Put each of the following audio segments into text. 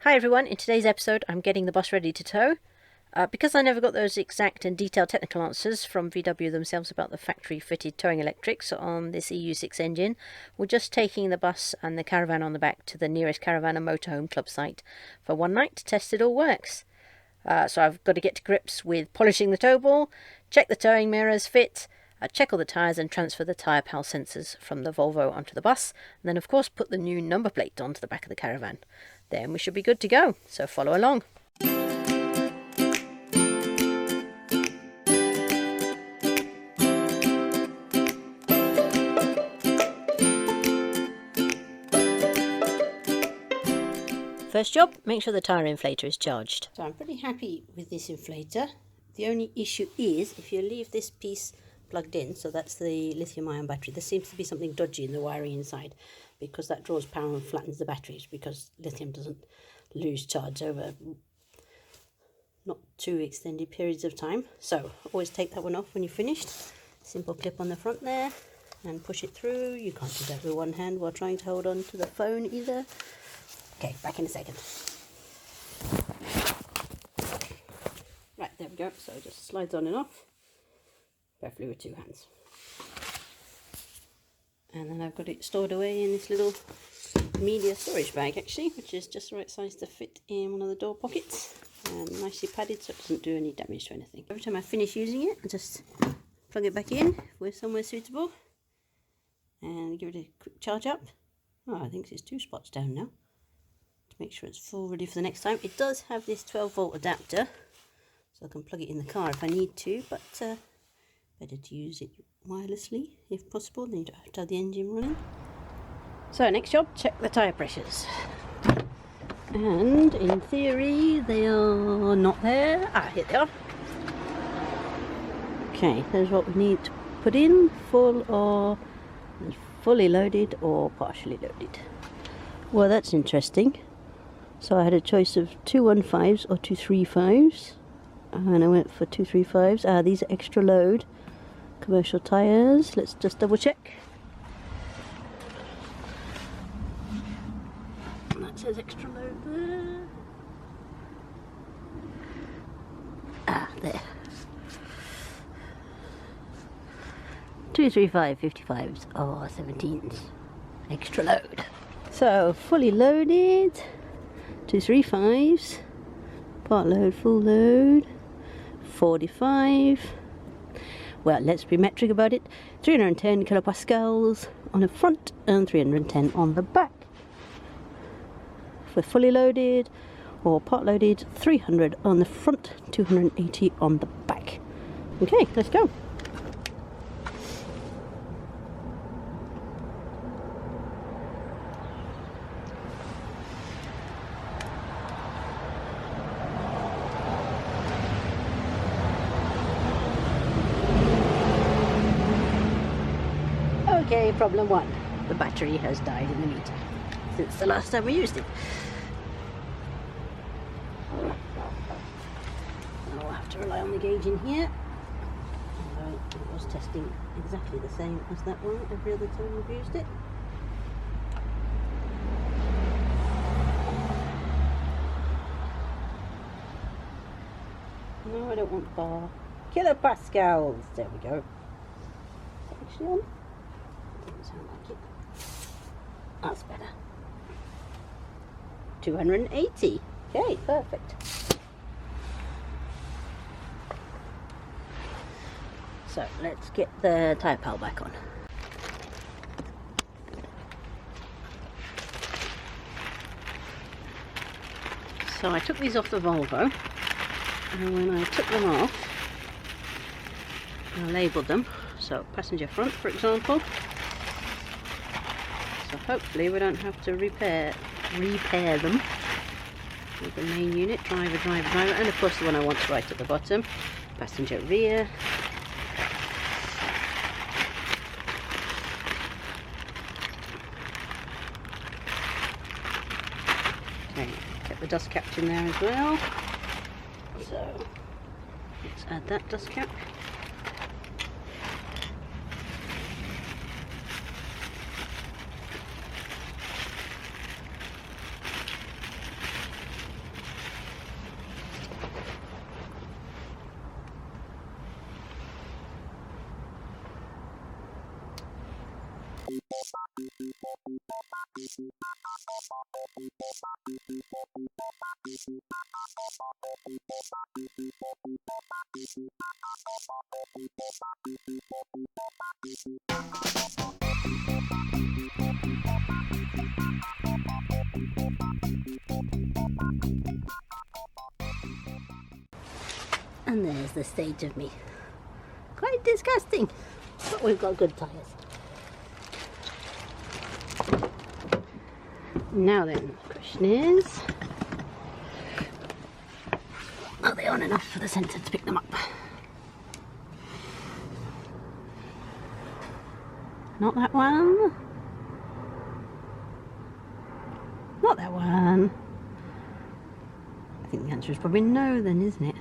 Hi everyone, in today's episode I'm getting the bus ready to tow. Because I never got those exact and detailed technical answers from VW themselves about the factory fitted towing electrics on this EU6 engine, we're just taking the bus and the caravan on the back to the nearest caravan and motorhome club site for one night to test it all works. So I've got to get to grips with polishing the tow ball, check the towing mirrors fit, check all the tyres and transfer the TyrePal sensors from the Volvo onto the bus, and then of course put the new number plate onto the back of the caravan. Then we should be good to go, so follow along. First job, make sure the tyre inflator is charged. So I'm pretty happy with this inflator. The only issue is if you leave this piece plugged in, so that's the lithium-ion battery, there seems to be something dodgy in the wiring inside because that draws power and flattens the batteries because lithium doesn't lose charge over not too extended periods of time. So always take that one off when you're finished. Simple clip on the front there and push it through. You can't do that with one hand while trying to hold on to the phone either. Okay, back in a second. Right, there we go. So it just slides on and off, preferably with two hands. And then I've got it stored away in this little media storage bag actually, which is just the right size to fit in one of the door pockets. And nicely padded so it doesn't do any damage to anything. Every time I finish using it, I just plug it back in with somewhere suitable and give it a quick charge up. Oh, I think it's 2 spots down now. Make sure it's full ready for the next time. It does have this 12-volt adapter, so I can plug it in the car if I need to, but better to use it wirelessly if possible, then you don't have to have the engine running. So next job, check the tyre pressures. And in theory they are not there. Ah, here they are. Okay, there's what we need to put in, full or fully loaded or partially loaded. Well, that's interesting. So I had a choice of 215s or 235s, and I went for 235s. These are extra load commercial tyres. Let's just double check. That says extra load there. There. 235 55s or 17s. Extra load. So fully loaded. 235s, part load, full load, 45. Well, let's be metric about it. 310 kilopascals on the front and 310 on the back. For fully loaded or part loaded, 300 on the front, 280 on the back. Okay, let's go. Okay, problem 1. The battery has died in the meter since the last time we used it. I'll have to rely on the gauge in here. Although it was testing exactly the same as that one every other time we've used it. No, I don't want bar. Kilopascals! There we go. Is that actually on? Doesn't sound like it. That's better. 280. Okay, perfect. So let's get the TyrePal back on. So I took these off the Volvo, and when I took them off, I labelled them. So passenger front, for example. So hopefully we don't have to repair them with the main unit. Driver, and of course the one I want right at the bottom. Passenger rear. Okay, get the dust cap in there as well. So let's add that dust cap. And there's the state of me. Quite disgusting, but we've got good tyres. Now then, the question is, are they on enough for the sensor to pick them up? Not that one. Not that one. I think the answer is probably no then, isn't it?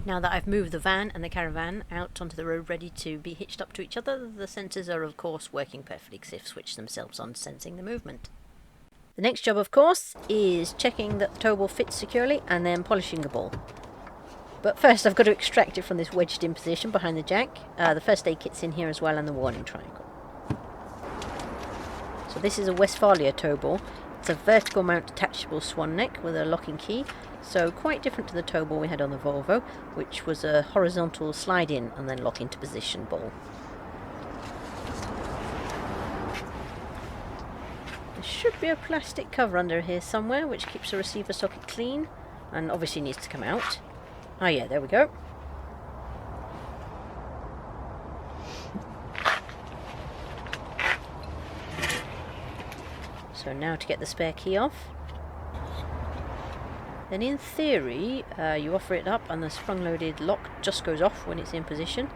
Now that I've moved the van and the caravan out onto the road ready to be hitched up to each other, the sensors are of course working perfectly because they've switched themselves on, sensing the movement. The next job of course is checking that the tow ball fits securely and then polishing the ball. But first I've got to extract it from this wedged in position behind the jack. The first aid kit's in here as well and the warning triangle. So this is a Westphalia tow ball. It's a vertical mount detachable swan neck with a locking key. So quite different to the tow ball we had on the Volvo, which was a horizontal slide in and then lock into position ball. There should be a plastic cover under here somewhere which keeps the receiver socket clean and obviously needs to come out. Oh yeah, there we go. So now to get the spare key off. Then in theory, you offer it up and the sprung-loaded lock just goes off when it's in position.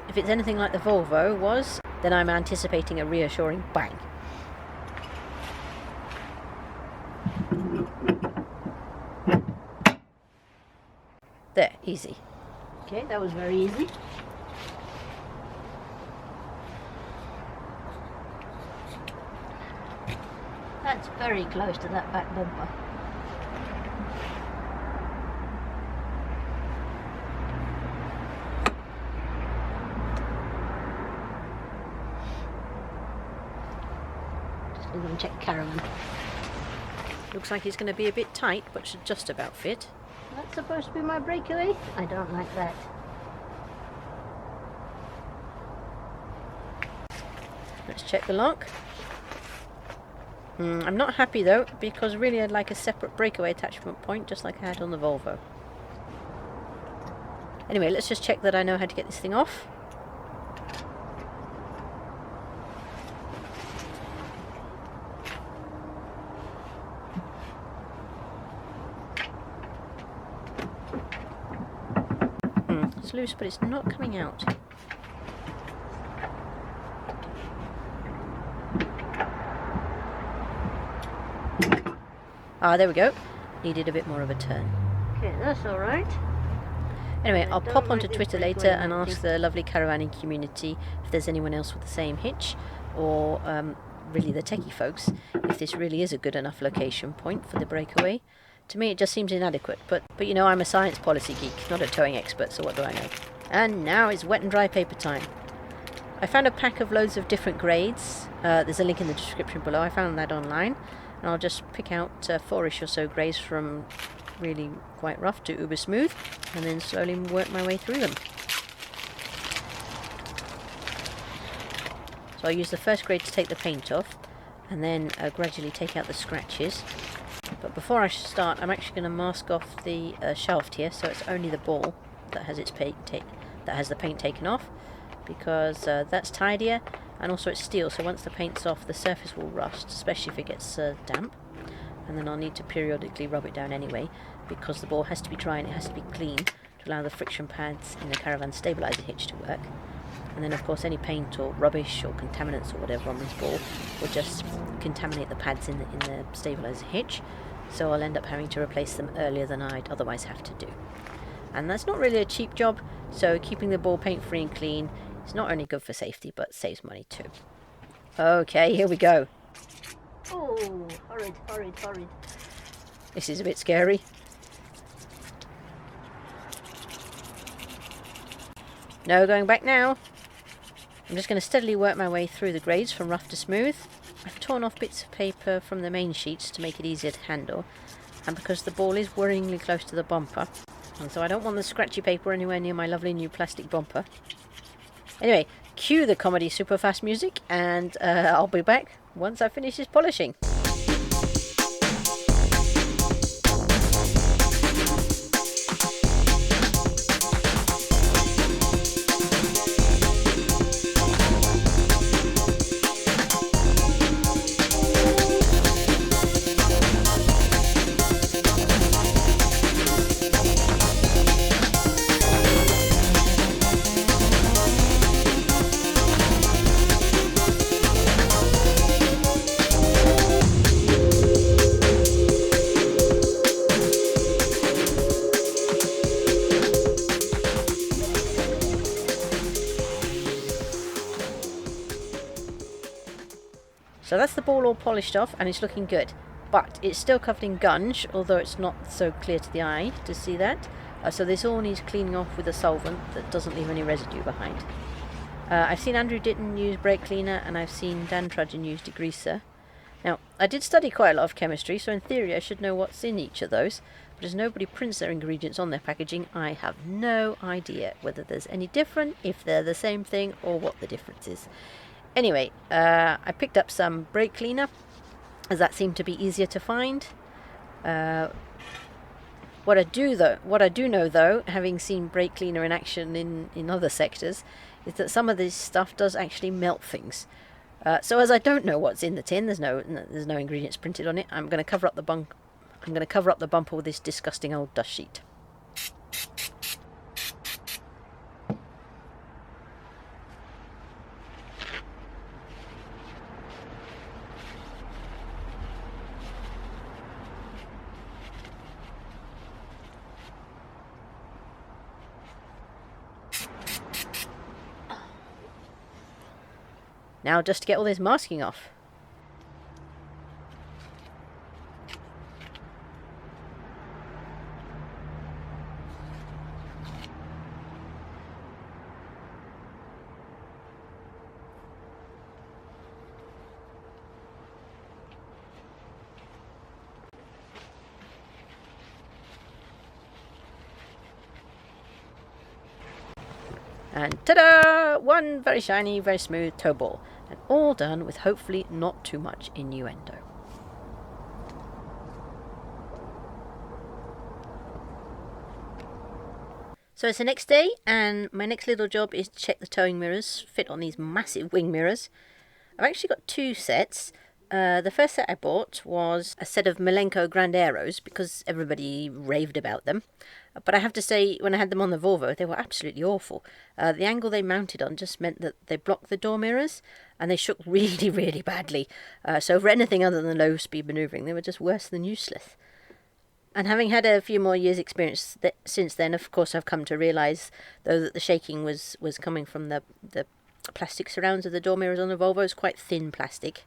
If it's anything like the Volvo was, then I'm anticipating a reassuring bang. There, easy. Okay, that was very easy. That's very close to that back bumper. Just going to check caravan. Looks like it's going to be a bit tight, but should just about fit. That's supposed to be my breakaway? I don't like that. Let's check the lock. I'm not happy though, because really I'd like a separate breakaway attachment point, just like I had on the Volvo. Anyway, let's just check that I know how to get this thing off. It's loose, but it's not coming out. Ah, there we go. Needed a bit more of a turn. Okay, that's alright. Anyway, I'll pop onto Twitter later and ask the lovely caravanning community if there's anyone else with the same hitch, or really the techie folks, if this really is a good enough location point for the breakaway. To me it just seems inadequate, but you know, I'm a science policy geek, not a towing expert, so what do I know? And now it's wet and dry paper time. I found a pack of loads of different grades. There's a link in the description below. I found that online. And I'll just pick out 4-ish or so grades from really quite rough to uber smooth, and then slowly work my way through them. So I'll use the first grade to take the paint off, and then gradually take out the scratches. But before I start, I'm actually going to mask off the shaft here, so it's only the ball that has its the paint taken off, because that's tidier. And also it's steel, so once the paint's off the surface will rust, especially if it gets damp, and then I'll need to periodically rub it down anyway, because the ball has to be dry and it has to be clean to allow the friction pads in the caravan stabilizer hitch to work. And then of course any paint or rubbish or contaminants or whatever on this ball will just contaminate the pads in the stabilizer hitch, so I'll end up having to replace them earlier than I'd otherwise have to do. And that's not really a cheap job, so keeping the ball paint free and clean it's not only good for safety, but saves money too. Okay, here we go. Oh, horrid, horrid, horrid. This is a bit scary. No going back now. I'm just going to steadily work my way through the grades from rough to smooth. I've torn off bits of paper from the main sheets to make it easier to handle, and because the ball is worryingly close to the bumper, and so I don't want the scratchy paper anywhere near my lovely new plastic bumper. Anyway, cue the comedy super fast music, and I'll be back once I finish this polishing. So that's the ball all polished off and it's looking good, but it's still covered in gunge, although it's not so clear to the eye to see that. So this all needs cleaning off with a solvent that doesn't leave any residue behind. I've seen Andrew Ditton use brake cleaner and I've seen Dan Trudgeon use degreaser. Now, I did study quite a lot of chemistry, so in theory I should know what's in each of those, but as nobody prints their ingredients on their packaging, I have no idea whether there's any different, if they're the same thing, or what the difference is. Anyway, I picked up some brake cleaner, as that seemed to be easier to find. What I do know though, having seen brake cleaner in action in other sectors, is that some of this stuff does actually melt things. So as I don't know what's in the tin, there's no ingredients printed on it. I'm going to cover up the bumper with this disgusting old dust sheet. Now just to get all this masking off. And ta-da! One very shiny, very smooth toe ball. And all done with hopefully not too much innuendo. So it's the next day, and my next little job is to check the towing mirrors fit on these massive wing mirrors. I've actually got two sets. The first set I bought was a set of Malenko Grand Aeros because everybody raved about them. But I have to say, when I had them on the Volvo, they were absolutely awful. The angle they mounted on just meant that they blocked the door mirrors, and they shook really, really badly. So for anything other than low-speed manoeuvring, they were just worse than useless. And having had a few more years' experience since then, of course, I've come to realise, though, that the shaking was coming from the plastic surrounds of the door mirrors on the Volvo. It's quite thin plastic.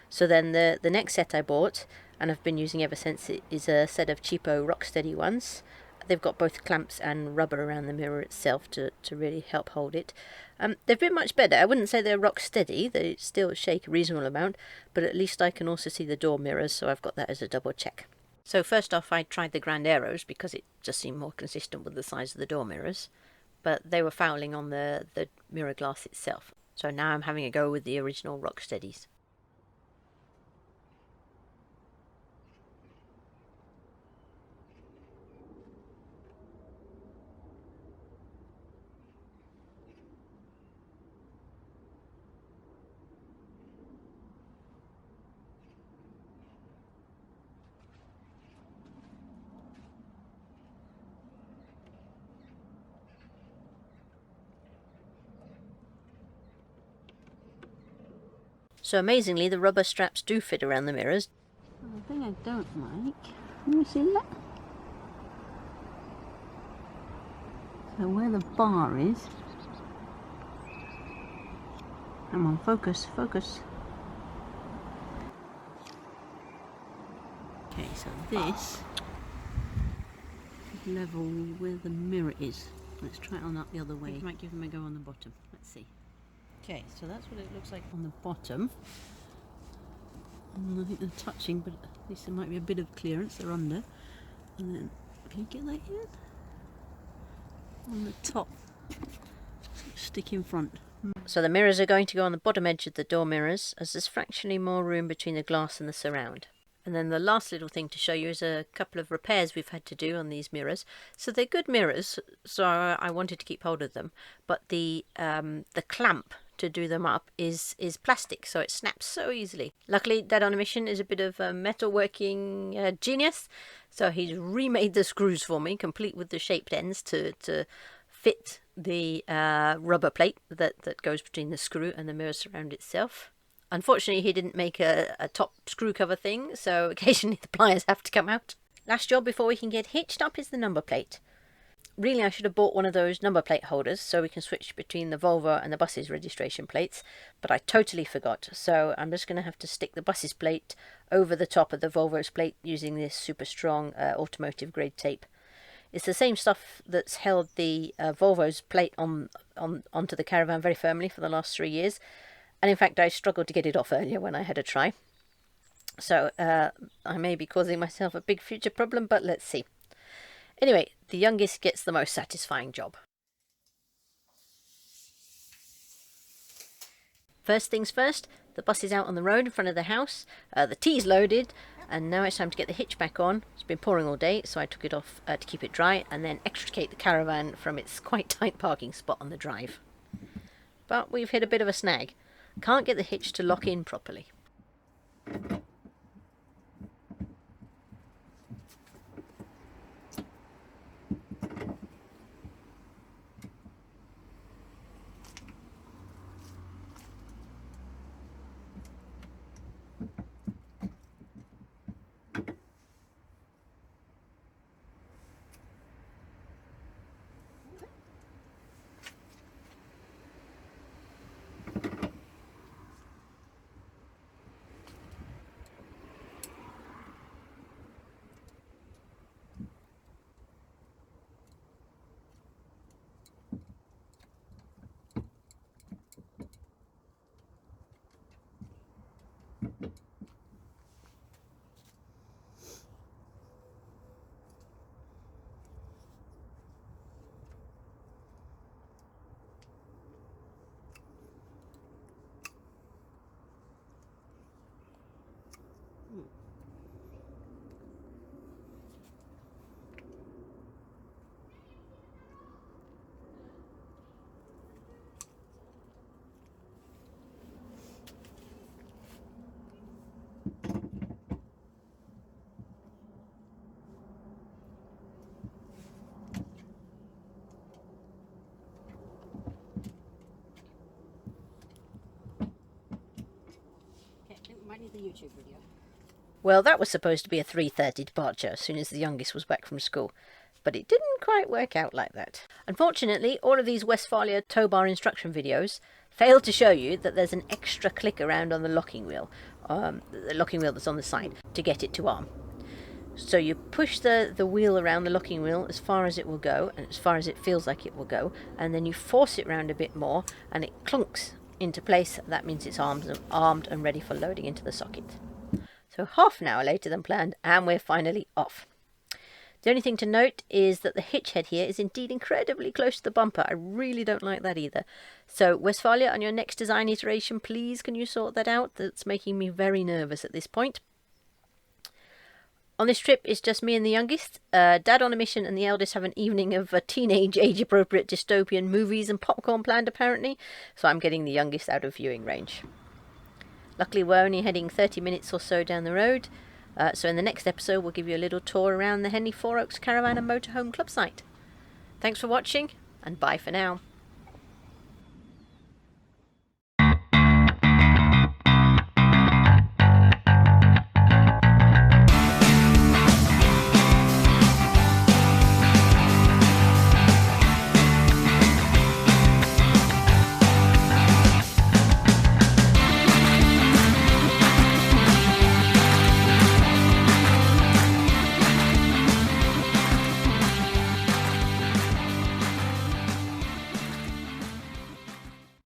So then the next set I bought, and I've been using ever since, is a set of cheapo Rocksteady ones. They've got both clamps and rubber around the mirror itself to really help hold it. They've been much better. I wouldn't say they're rock steady. They still shake a reasonable amount, but at least I can also see the door mirrors, so I've got that as a double check. So first off, I tried the Grand Aeros because it just seemed more consistent with the size of the door mirrors, but they were fouling on the mirror glass itself. So now I'm having a go with the original Rocksteadies. So amazingly, the rubber straps do fit around the mirrors. The thing I don't like, can you see that? So where the bar is, come on, focus, focus. Okay, so this is level where the mirror is. Let's try it on up the other way. It might give them a go on the bottom. Let's see. Okay, so that's what it looks like on the bottom. And I think they're touching, but at least there might be a bit of clearance. They're under. And then, can you get that in? On the top. Stick in front. So the mirrors are going to go on the bottom edge of the door mirrors, as there's fractionally more room between the glass and the surround. And then the last little thing to show you is a couple of repairs we've had to do on these mirrors. So they're good mirrors, so I wanted to keep hold of them. But the clamp to do them up is plastic, so it snaps so easily. Luckily, Dad on a Mission is a bit of a metalworking genius, so he's remade the screws for me, complete with the shaped ends to fit the rubber plate that goes between the screw and the mirror surround itself. Unfortunately, he didn't make a top screw cover thing, so occasionally the pliers have to come out. Last job before we can get hitched up is the number plate. Really, I should have bought one of those number plate holders so we can switch between the Volvo and the bus's registration plates, but I totally forgot, so I'm just going to have to stick the bus's plate over the top of the Volvo's plate using this super strong automotive grade tape. It's the same stuff that's held the Volvo's plate onto the caravan very firmly for the last 3 years. And in fact, I struggled to get it off earlier when I had a try. So I may be causing myself a big future problem, but let's see. Anyway, the youngest gets the most satisfying job. First things first, the bus is out on the road in front of the house. The T's loaded, and now it's time to get the hitch back on. It's been pouring all day, so I took it off to keep it dry, and then extricate the caravan from its quite tight parking spot on the drive. But we've hit a bit of a snag. Can't get the hitch to lock in properly. Might need the YouTube video. Well, that was supposed to be a 3:30 departure as soon as the youngest was back from school, but it didn't quite work out like that. Unfortunately, all of these Westfalia tow bar instruction videos fail to show you that there's an extra click around on the locking wheel that's on the side, to get it to arm. So you push the wheel around the locking wheel as far as it will go, and as far as it feels like it will go, and then you force it round a bit more, and it clunks into place. That means it's armed and ready for loading into the socket. So half an hour later than planned, and we're finally off. The only thing to note is that the hitch head here is indeed incredibly close to the bumper. I really don't like that either. So Westfalia, on your next design iteration, please can you sort that out? That's making me very nervous at this point. On this trip, it's just me and the youngest. Dad on a Mission and the eldest have an evening of teenage age-appropriate dystopian movies and popcorn planned, apparently, so I'm getting the youngest out of viewing range. Luckily, we're only heading 30 minutes or so down the road, so in the next episode, we'll give you a little tour around the Henley Four Oaks Caravan and Motorhome Club site. Thanks for watching, and bye for now.